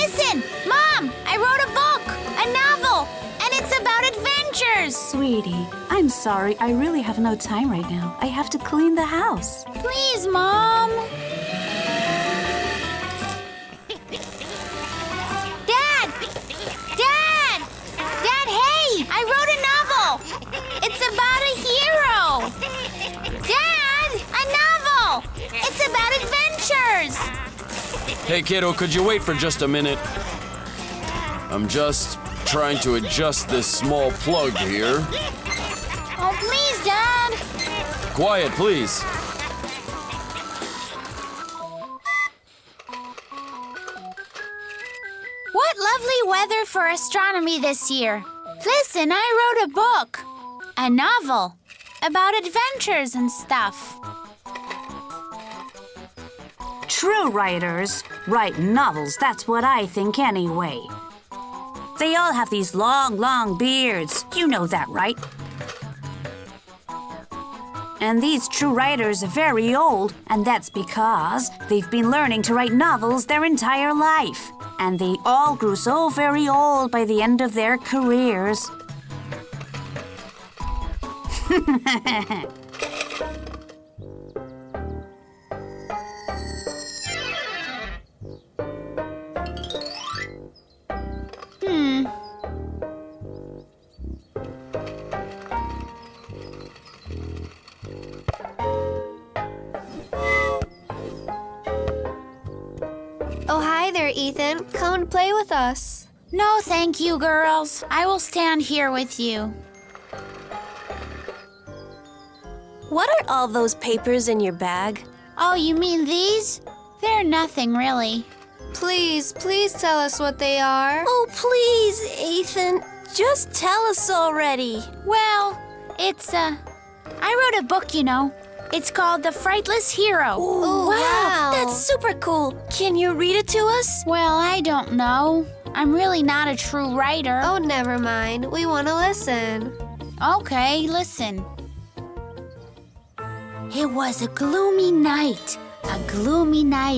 Listen! Mom! I wrote a book! A novel! And it's about adventures! Sweetie, I'm sorry. I really have no time right now. I have to clean the house. Please, Mom! Dad! Dad! Dad, hey! I wrote a novel! It's about a hero! Dad! A novel! It's about adventures! Hey, kiddo, could you wait for just a minute? I'm just trying to adjust this small plug here. Oh, please, Dad! Quiet, please. What lovely weather for astronomy this year. Listen, I wrote a book. A novel. About adventures and stuff. True writers write novels, that's what I think anyway. They all have these long, long beards. You know that, right? And these true writers are very old, and that's because they've been learning to write novels their entire life. And they all grew so very old by the end of their careers. Oh, hi there, Ethan. Come and play with us. No, thank you, girls. I will stand here with you. What are all those papers in your bag? Oh, you mean these? They're nothing, really. Please tell us what they are. Oh, please, Ethan. Just tell us already. Well, it's, I wrote a book, you know. It's called The Frightless Hero. Oh, wow. That's super cool. Can you read it to us? Well, I don't know. I'm really not a true writer. Oh, never mind. We want to listen. Okay, listen. It was a gloomy night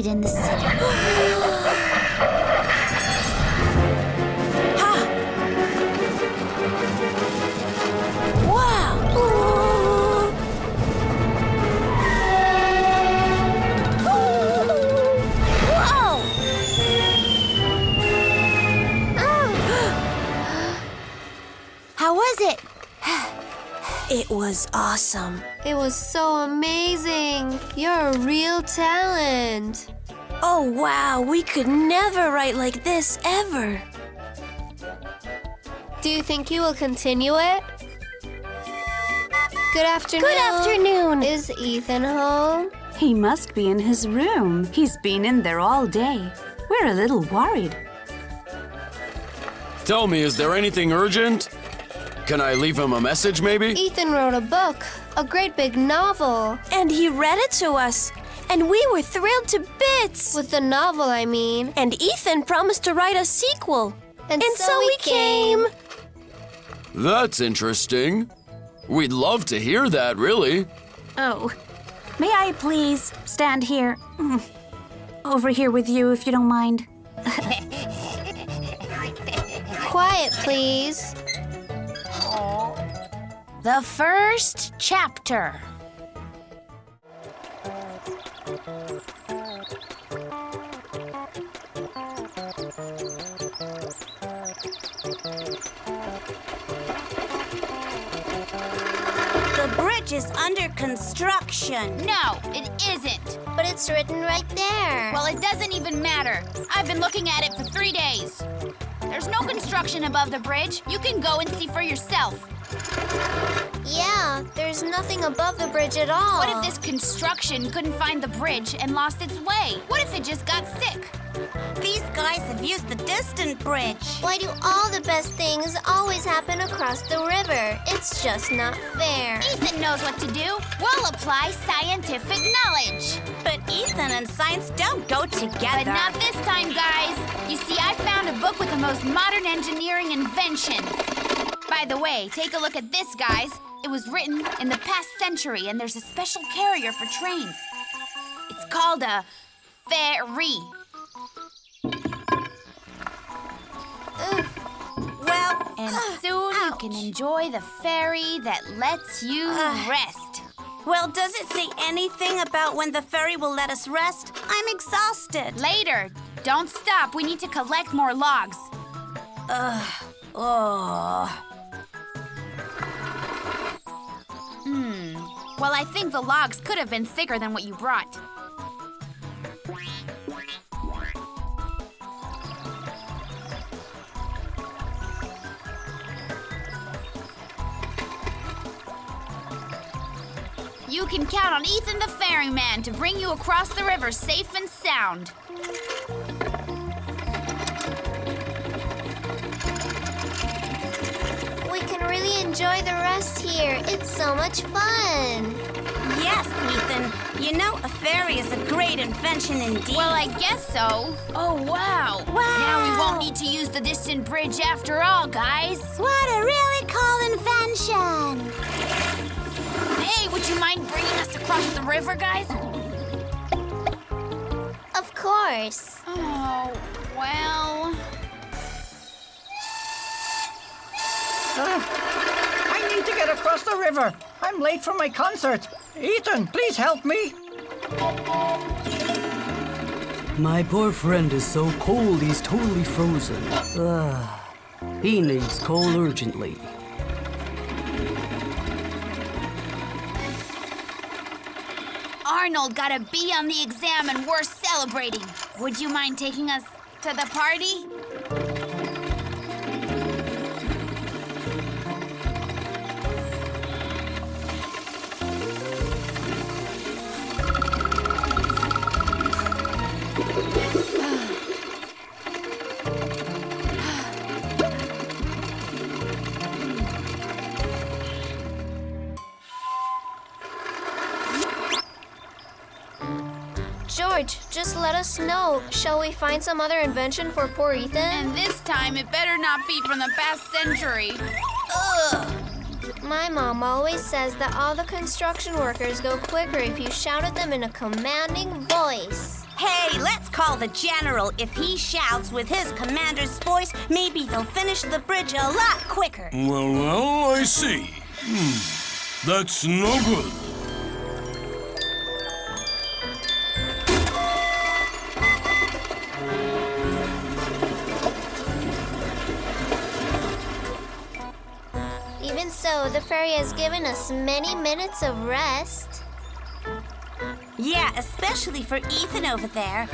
in the city. Ha! Wow! Whoa! How was it? It was awesome. It was so amazing. You're a real talent. Oh, wow. We could never write like this, ever. Do you think you will continue it? Good afternoon. Good afternoon. Is Ethan home? He must be in his room. He's been in there all day. We're a little worried. Tell me, is there anything urgent? Can I leave him a message, maybe? Ethan wrote a book, a great big novel. And he read it to us. And we were thrilled to bits. With the novel, I mean. And Ethan promised to write a sequel. And so we came. That's interesting. We'd love to hear that, really. Oh, may I please stand here? Over here with you, if you don't mind. Quiet, please. The first chapter. The bridge is under construction. No, it isn't. But it's written right there. Well, it doesn't even matter. I've been looking at it for 3 days. There's no construction above the bridge. You can go and see for yourself. Yeah, there's nothing above the bridge at all. What if this construction couldn't find the bridge and lost its way? What if it just got sick? These guys have used the distant bridge. Why do all the best things always happen across the river? It's just not fair. Ethan knows what to do. We'll apply scientific knowledge. But Ethan and science don't go together. But not this time, guys. You see, I found a book with the most modern engineering inventions. By the way, take a look at this, guys. It was written in the past century, and there's a special carrier for trains. It's called a ferry. can enjoy the ferry that lets you rest. Well, does it say anything about when the ferry will let us rest? I'm exhausted. Later. Don't stop. We need to collect more logs. Well, I think the logs could have been thicker than what you brought. You can count on Ethan the ferryman to bring you across the river safe and sound. We can really enjoy the rest here. It's so much fun. Yes, Ethan. You know, a ferry is a great invention indeed. Well, I guess so. Oh, wow. Now we won't need to use the distant bridge after all, guys. What a really cool invention! Hey, would you mind bringing us across the river, guys? Of course. Oh, well... I need to get across the river. I'm late for my concert. Ethan, please help me. My poor friend is so cold he's totally frozen. He needs coal urgently. Arnold got a B on the exam and we're celebrating. Would you mind taking us to the party? George, just let us know. Shall we find some other invention for poor Ethan? And this time, it better not be from the past century. Ugh. My mom always says that all the construction workers go quicker if you shout at them in a commanding voice. Hey, let's call the general. If he shouts with his commander's voice, maybe they'll finish the bridge a lot quicker. Well, I see. That's no good. Even so, the ferry has given us many minutes of rest. Yeah, especially for Ethan over there.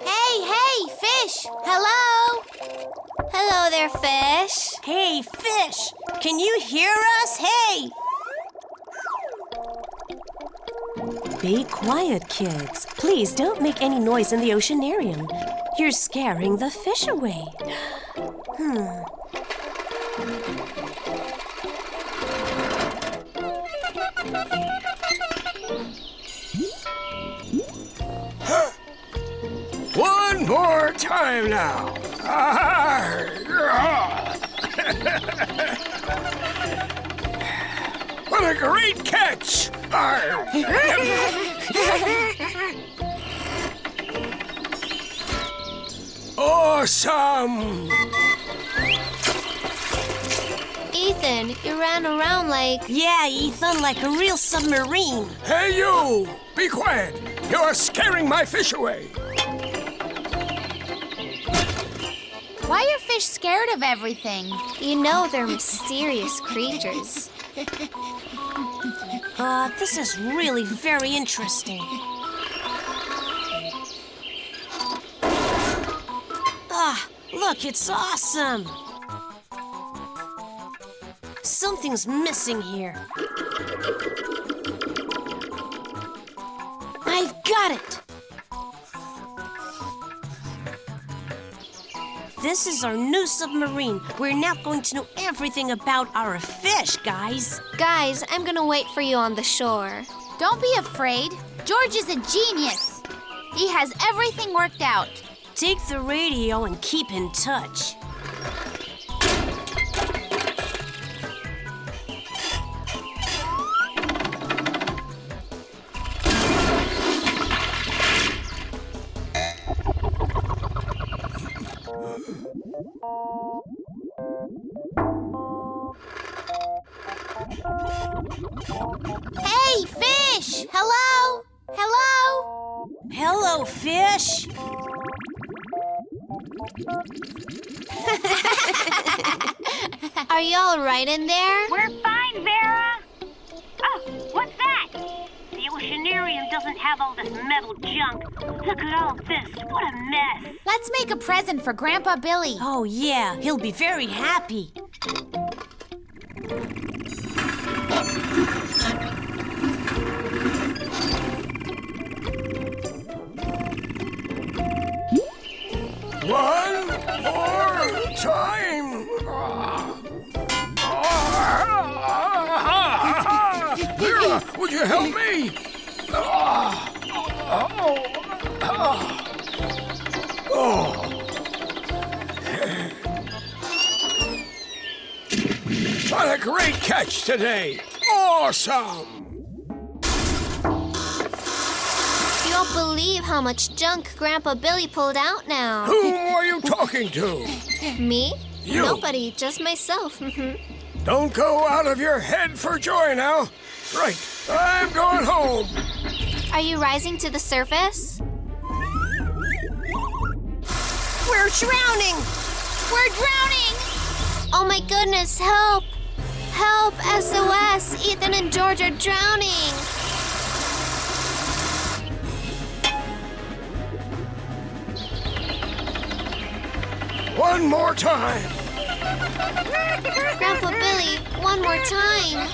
Hey, fish! Hello? Hello there, fish. Hey, fish! Can you hear us? Hey! Be quiet, kids. Please don't make any noise in the oceanarium. You're scaring the fish away. One more time now. What a great catch! Awesome! Ethan, you ran around like... Yeah, Ethan, like a real submarine. Hey, you! Be quiet! You're scaring my fish away! Why are fish scared of everything? You know they're mysterious creatures. This is really very interesting. Look, it's awesome. Something's missing here. I've got it. This is our new submarine. We're now going to know everything about our fish, guys. Guys, I'm gonna wait for you on the shore. Don't be afraid. George is a genius. He has everything worked out. Take the radio and keep in touch. Hey, fish! Hello? Hello? Hello, fish. Are you all right in there? We're fine, Vera. Oh, what's that? The oceanarium doesn't have all this metal junk. Look at all this. What a mess. Let's make a present for Grandpa Billy. Oh, yeah. He'll be very happy. One more time. Vera, would you help me? What a great catch today. Awesome. You won't believe how much junk Grandpa Billy pulled out now. Who are you talking to? Me? You. Nobody, just myself. Don't go out of your head for joy now. Right, I'm going home. Are you rising to the surface? We're drowning. We're drowning! Oh my goodness, help! Help, SOS! Ethan and George are drowning! One more time. Grandpa Billy, one more time!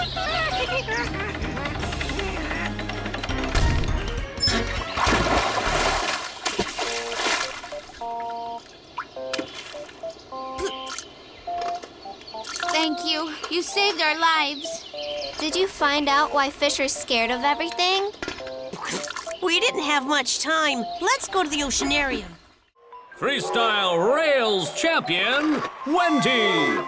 Thank you. You saved our lives. Did you find out why fish are scared of everything? We didn't have much time. Let's go to the oceanarium. Freestyle Rails champion, Wendy.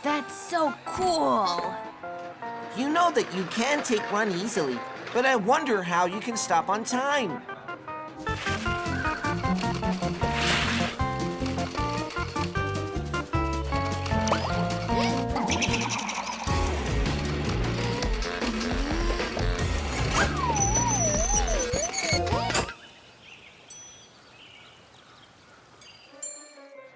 That's so cool. You know that you can take one easily, but I wonder how you can stop on time.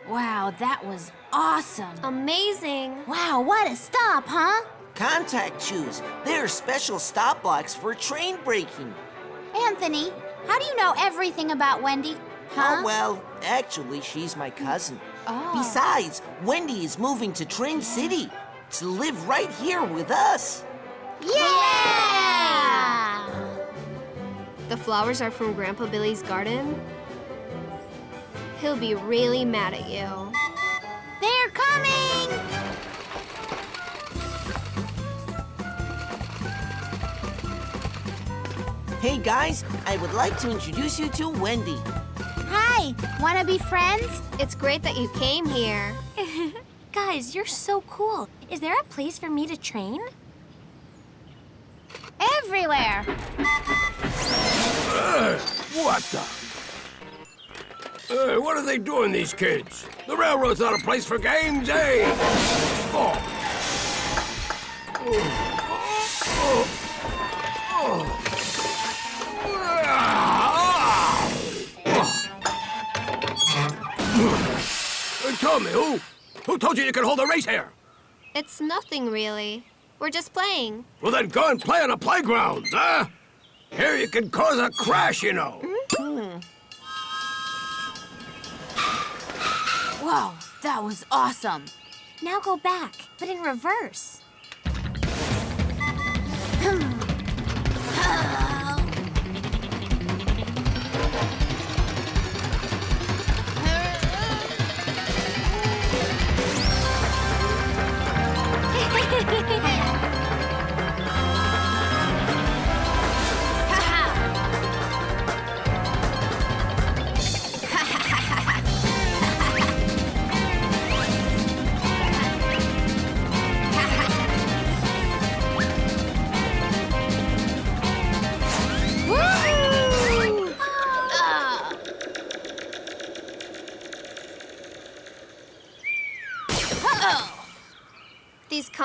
Wow, that was awesome. Amazing! Wow, what a stop, huh? Contact shoes. They're special stop blocks for train braking. Anthony, how do you know everything about Wendy? Huh? Oh, well, actually, she's my cousin. Oh. Besides, Wendy is moving to Train City to live right here with us. Yeah! The flowers are from Grandpa Billy's garden? He'll be really mad at you. They're coming! Hey, guys, I would like to introduce you to Wendy. Hi, wanna be friends? It's great that you came here. Guys, you're so cool. Is there a place for me to train? Everywhere. What the? What are they doing, these kids? The railroad's not a place for games, eh? Oh. Tell me, who told you could hold a race here? It's nothing, really. We're just playing. Well, then go and play on a playground, huh? Here you can cause a crash, you know. Whoa, that was awesome. Now go back, but in reverse.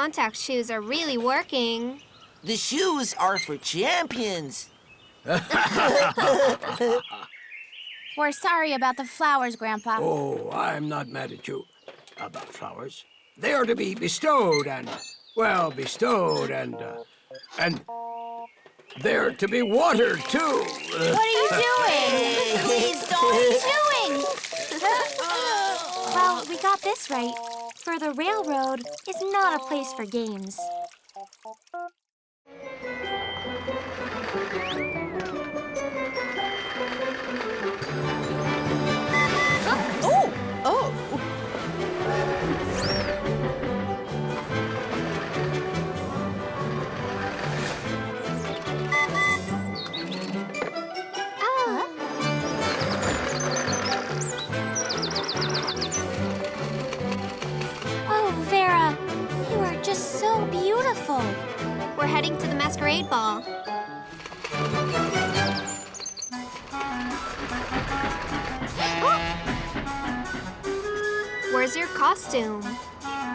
contact shoes are really working. The shoes are for champions. We're sorry about the flowers, Grandpa. Oh, I'm not mad at you about flowers. They are to be bestowed and they're to be watered, too. What are you doing? Please don't. What are you doing? Well, we got this right. For the railroad is not a place for games. So beautiful. We're heading to the masquerade ball. Where's your costume?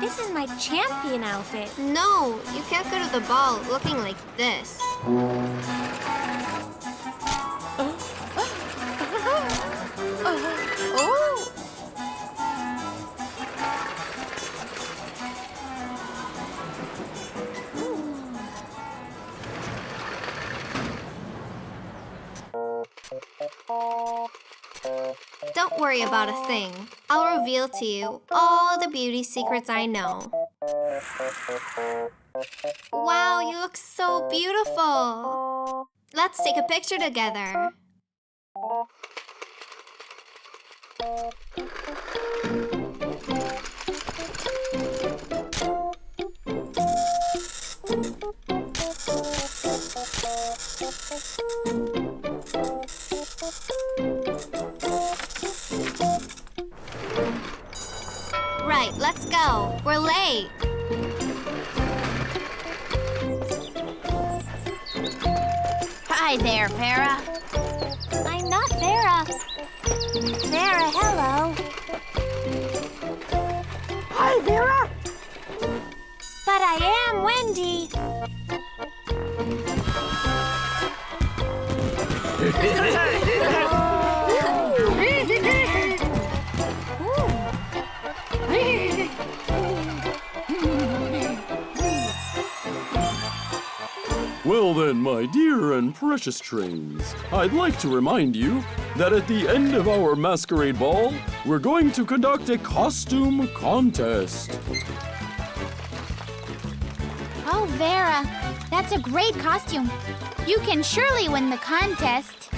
This is my champion outfit. No, you can't go to the ball looking like this. Don't worry about a thing. I'll reveal to you all the beauty secrets I know. Wow, you look so beautiful. Let's take a picture together. Right, let's go. We're late. Hi there, Vera. I'm not Vera. Vera, hello. Hi, Vera. But I am Wendy. Well then, my dear and precious trains, I'd like to remind you that at the end of our masquerade ball, we're going to conduct a costume contest. Oh, Vera, that's a great costume. You can surely win the contest.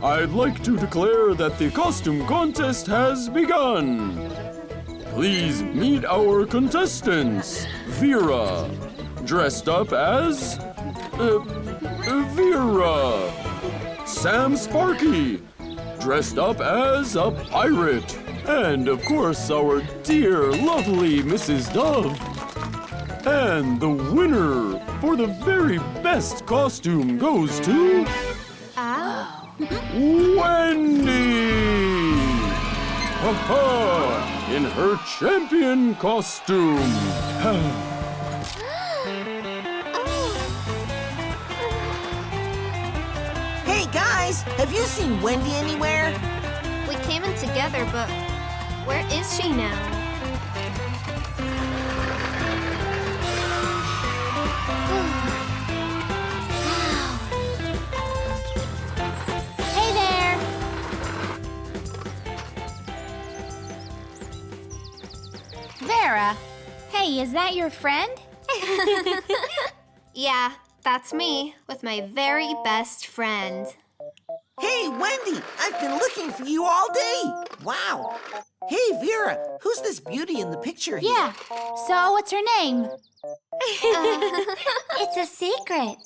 I'd like to declare that the costume contest has begun. Please meet our contestants. Vera, dressed up as Vera. Sam Sparky, dressed up as a pirate. And of course, our dear, lovely Mrs. Dove. And the winner for the very best costume goes to... Wendy! Ha-ha! In her champion costume. Hey guys, have you seen Wendy anywhere? We came in together, but where is she now? Hey there. Vera, hey, is that your friend? Yeah, that's me, with my very best friend. Hey, Wendy, I've been looking for you all day. Wow. Hey, Vera, who's this beauty in the picture here? Yeah, so what's her name? It's a secret.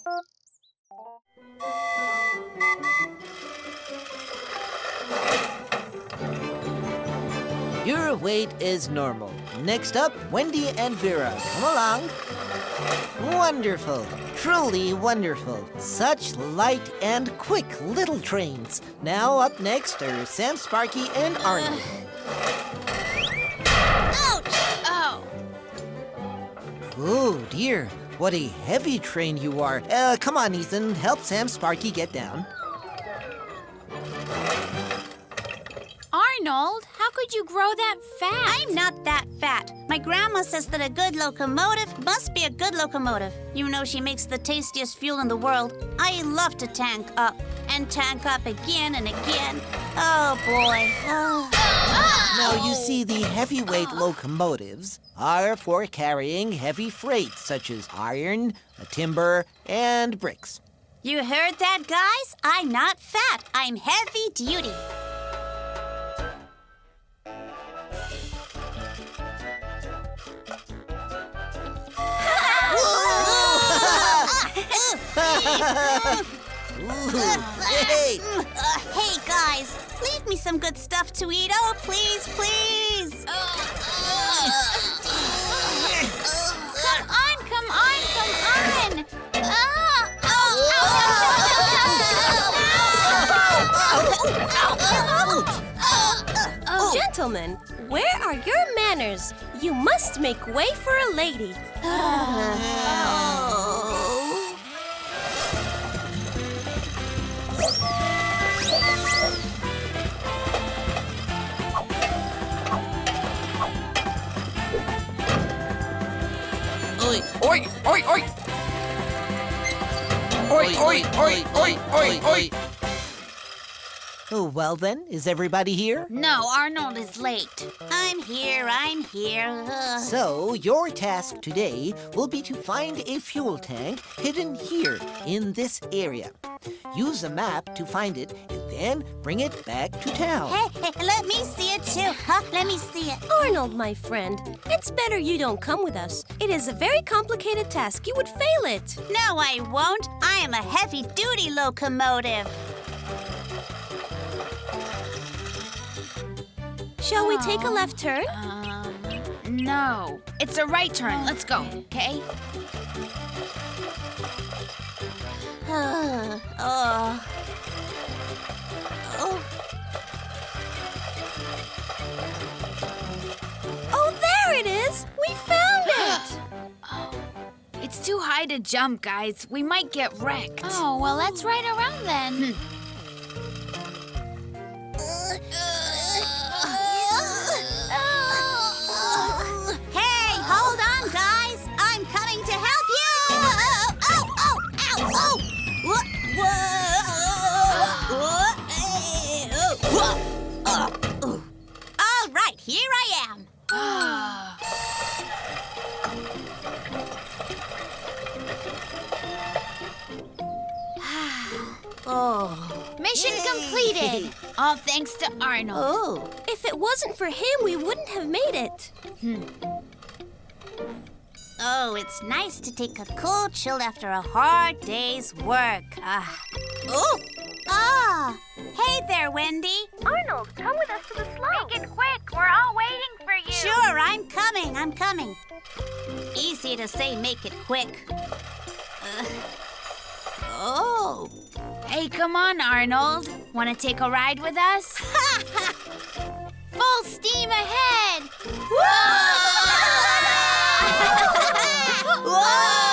Your weight is normal. Next up, Wendy and Vera. Come along. Wonderful. Truly wonderful. Such light and quick little trains. Now up next are Sam, Sparky, and Arnie. Ouch! Oh, dear. What a heavy train you are. Come on, Ethan. Help Sam Sparky get down. Arnold, how could you grow that fat? I'm not that fat. My grandma says that a good locomotive must be a good locomotive. You know she makes the tastiest fuel in the world. I love to tank up and tank up again and again. Oh, boy. Oh. Now, you see, the heavyweight locomotives are for carrying heavy freight, such as iron, timber, and bricks. You heard that, guys? I'm not fat. I'm heavy duty. Hey! Hey, guys, leave me some good stuff to eat. Oh, please, please. Come on. Gentlemen, where are your manners? You must make way for a lady. Oi, oi, oi, oi! Oi, oi, oi, oi, oi, oi! Oh, well then, is everybody here? No, Arnold is late. I'm here. So, your task today will be to find a fuel tank hidden here in this area. Use a map to find it and then bring it back to town. Hey, let me see it too. Let me see it. Arnold, my friend, it's better you don't come with us. It is a very complicated task. You would fail it. No, I won't. I am a heavy-duty locomotive. Shall we take a left turn? No. It's a right turn. Let's go, okay? Oh, there it is! We found it! It's too high to jump, guys. We might get wrecked. Oh, well, let's ride around then. Hey, hold on, guys. I'm coming to help you. All right, here I am. Mission completed. All thanks to Arnold. Oh. If it wasn't for him, we wouldn't have made it. Oh, it's nice to take a cool chill after a hard day's work. Hey there, Wendy. Arnold, come with us to the slope. Make it quick. We're all waiting for you. Sure, I'm coming. Easy to say make it quick. Hey, come on, Arnold. Want to take a ride with us? Full steam ahead! Whoa!